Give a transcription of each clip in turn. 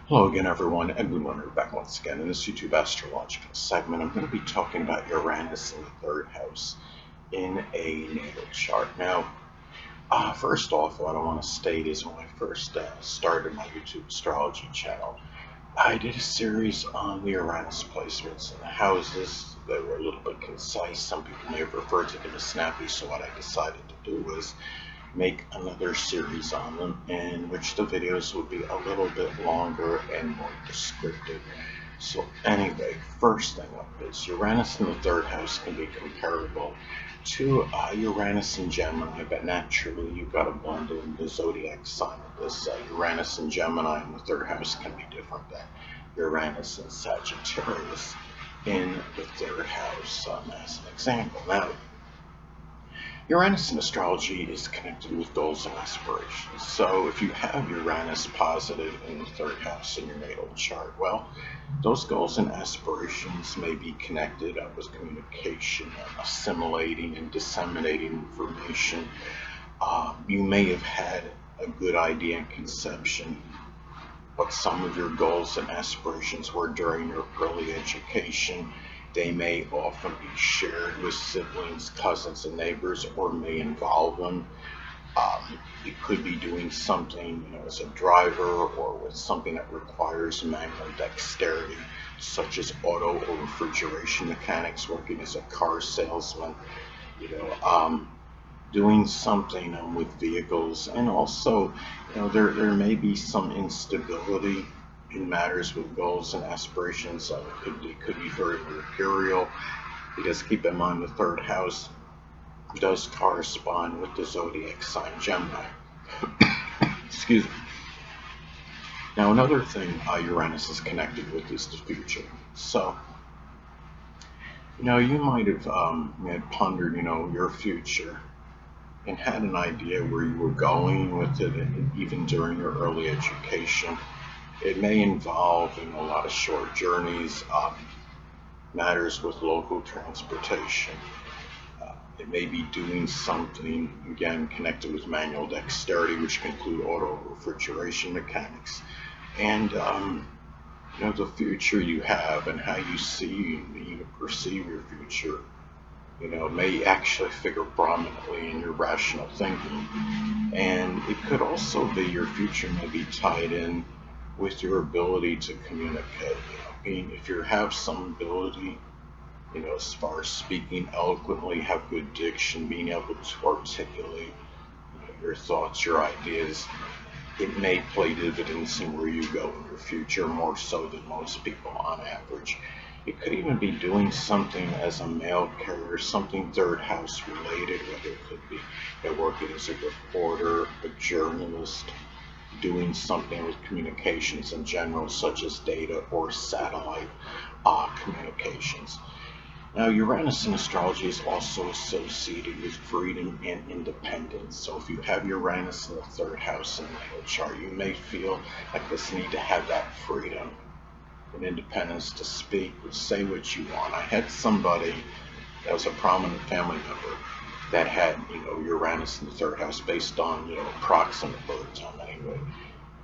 Hello again, everyone. Edwin Learnard back once again in this YouTube astrological segment. I'm going to be talking about Uranus in the third house in a natal chart. Now, first off, what I want to state is when I first started my YouTube astrology channel, I did a series on the Uranus placements in the houses that were a little bit concise. Some people may have referred to them as snappy, so what I decided to do was make another series on them in which the videos would be a little bit longer and more descriptive. So anyway, first thing up is Uranus in the third house can be comparable to Uranus in Gemini, but naturally you've got to blend in the zodiac sign of this. Uranus in Gemini in the third house can be different than Uranus in Sagittarius in the third house, as an example. Now, Uranus in astrology is connected with goals and aspirations. So if you have Uranus positive in the third house in your natal chart, well, those goals and aspirations may be connected with communication, assimilating and disseminating information. You may have had a good idea and conception what some of your goals and aspirations were during your early education. They may often be shared with siblings, cousins, and neighbors, or may involve them. You could be doing something, as a driver or with something that requires manual dexterity, such as auto or refrigeration mechanics, working as a car salesman, you know, um, doing something with vehicles, and also, there may be some instability in matters with goals and aspirations. It could be very mercurial, because keep in mind the third house does correspond with the zodiac sign Gemini. Excuse me. Now, another thing Uranus is connected with is the future. So, you might have had pondered, your future and had an idea where you were going with it, and even during your early education. It may involve, a lot of short journeys, matters with local transportation. It may be doing something, again, connected with manual dexterity, which can include auto refrigeration mechanics. And, the future you have and how you see and even perceive your future, may actually figure prominently in your rational thinking. And it could also be your future may be tied in with your ability to communicate. If you have some ability, as far as speaking eloquently, have good diction, being able to articulate, your thoughts, your ideas, it may play dividends in where you go in your future more so than most people on average. It could even be doing something as a mail carrier, something third house related, whether it could be working as a reporter, a journalist, doing something with communications in general, such as data or satellite communications. Now, Uranus in astrology is also associated with freedom and independence. So if you have Uranus in the third house in the natal chart, you may feel like this need to have that freedom and independence to speak, say what you want. I had somebody that was a prominent family member that had, Uranus in the third house based on, approximate birth time anyway.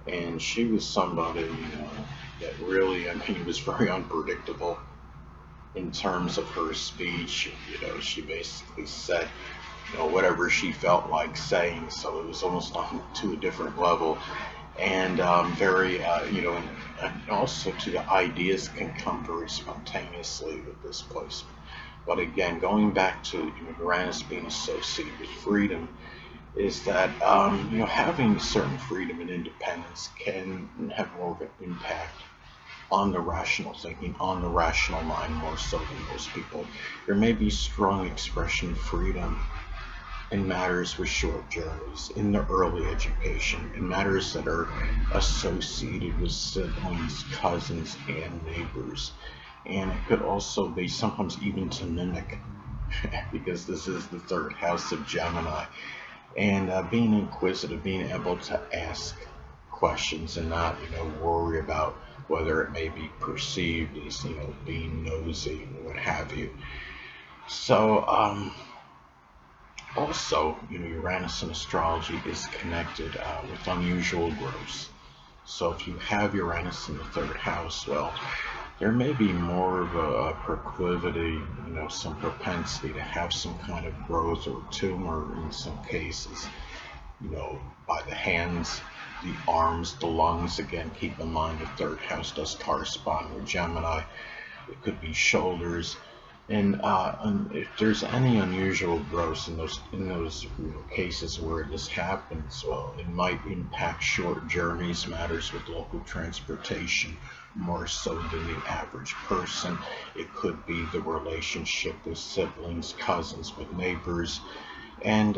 And she was somebody, that really, was very unpredictable in terms of her speech. She basically said, whatever she felt like saying. So it was almost on to a different level. And very, and also to the ideas can come very spontaneously with this placement. But again, going back to Uranus being associated with freedom, is that having certain freedom and independence can have more of an impact on the rational thinking, on the rational mind, more so than most people. There may be strong expression of freedom in matters with short journeys, in the early education, in matters that are associated with siblings, cousins, and neighbors. And it could also be sometimes even to mimic, because this is the third house of Gemini. And being inquisitive, being able to ask questions and not, worry about whether it may be perceived as, being nosy and what have you. So, also, Uranus in astrology is connected with unusual growths. So if you have Uranus in the third house, well, there may be more of a proclivity, some propensity to have some kind of growth or tumor in some cases, by the hands, the arms, the lungs. Again, keep in mind the third house does correspond with Gemini. It could be shoulders, and if there's any unusual growth in those cases where this happens, well, it might impact short journeys, matters with local transportation more so than the average person. It could be the relationship with siblings, cousins, with neighbors, and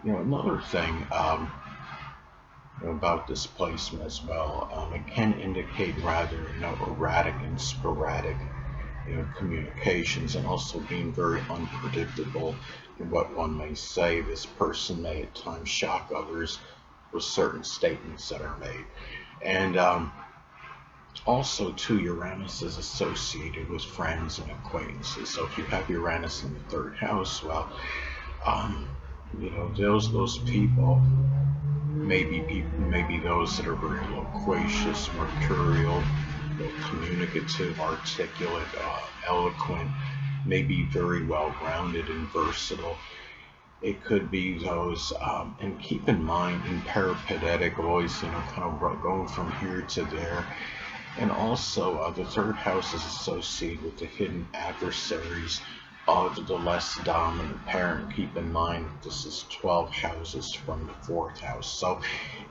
another thing about this placement as well, it can indicate rather erratic and sporadic communications, and also being very unpredictable in what one may say. This person may at times shock others with certain statements that are made. And also, too, Uranus is associated with friends and acquaintances. So if you have Uranus in the third house, well, those people maybe those that are very loquacious, mercurial, communicative, articulate, eloquent, maybe very well grounded and versatile. It could be those, and keep in mind, in peripatetic, always kind of going from here to there. And also, the third house is associated with the hidden adversaries of the less dominant parent. Keep in mind, this is 12 houses from the fourth house. So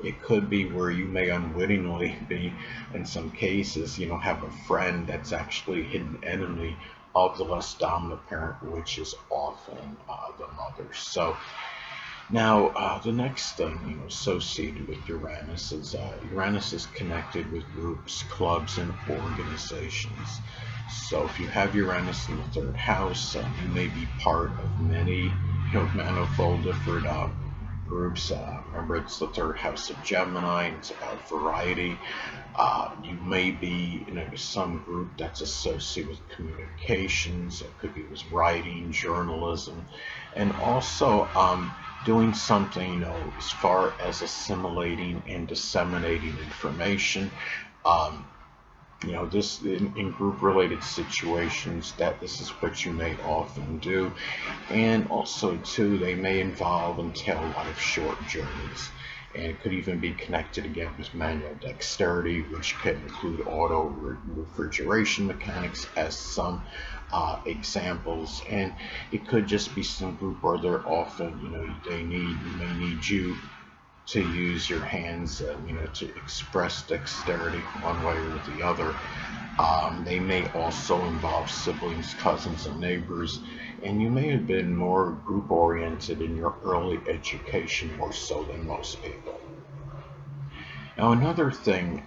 it could be where you may unwittingly be, in some cases, have a friend that's actually a hidden enemy of the less dominant parent, which is often the mother. So now, the next thing associated with Uranus is connected with groups, clubs, and organizations. So if you have Uranus in the third house, you may be part of many, manifold different groups. Remember, it's the third house of Gemini, and it's about variety. You may be in some group that's associated with communications. It could be with writing, journalism, and also doing something, as far as assimilating and disseminating information. This in group-related situations, that this is what you may often do. And also, too, they may involve and entail a lot of short journeys. And it could even be connected again with manual dexterity, which can include auto refrigeration mechanics as some examples. And it could just be some group where they're often, they may need you to use your hands, to express dexterity one way or the other. They may also involve siblings, cousins, and neighbors, and you may have been more group-oriented in your early education, more so than most people. Now, another thing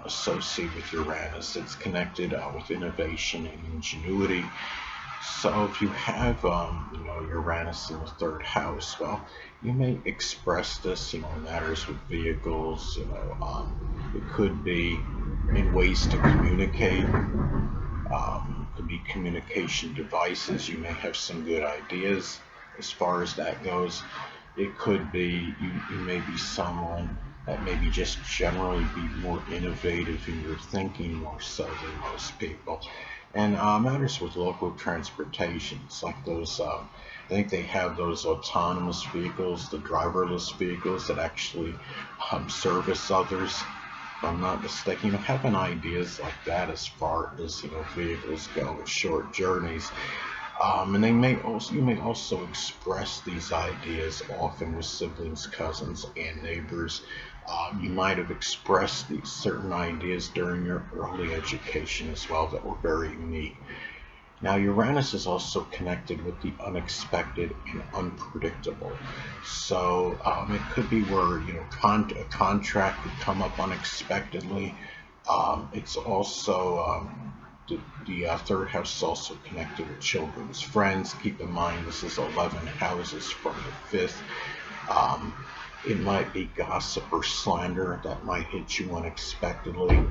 associated with Uranus, it's connected with innovation and ingenuity. So if you have, Uranus in the third house, well, you may express this, in matters with vehicles. It could be in ways to communicate. Could be communication devices. You may have some good ideas as far as that goes. It could be you may be someone that maybe just generally be more innovative in your thinking, more so than most people. And matters with local transportation, it's like those, I think they have those autonomous vehicles, the driverless vehicles that actually service others. If I'm not mistaken, having ideas like that as far as vehicles go with short journeys. And you may also express these ideas often with siblings, cousins, and neighbors. You might have expressed these certain ideas during your early education as well that were very unique. Now, Uranus is also connected with the unexpected and unpredictable. So it could be where a contract would come up unexpectedly. It's also the third house is also connected with children's friends. Keep in mind, this is 11 houses from the fifth. It might be gossip or slander that might hit you unexpectedly.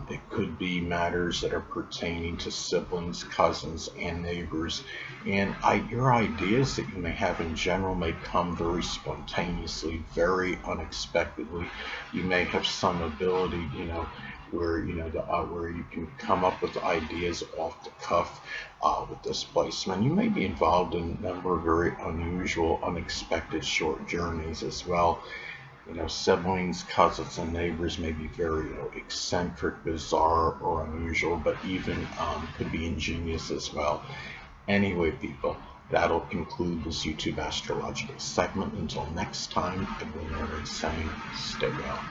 It could be matters that are pertaining to siblings, cousins, and neighbors. And your ideas that you may have in general may come very spontaneously, very unexpectedly. You may have some ability, where where you can come up with ideas off the cuff with this placement. You may be involved in a number of very unusual, unexpected short journeys as well. Siblings, cousins, and neighbors may be very, eccentric, bizarre, or unusual, but even could be ingenious as well. Anyway, people, that'll conclude this YouTube astrological segment. Until next time, Edwin Learnard saying, stay well.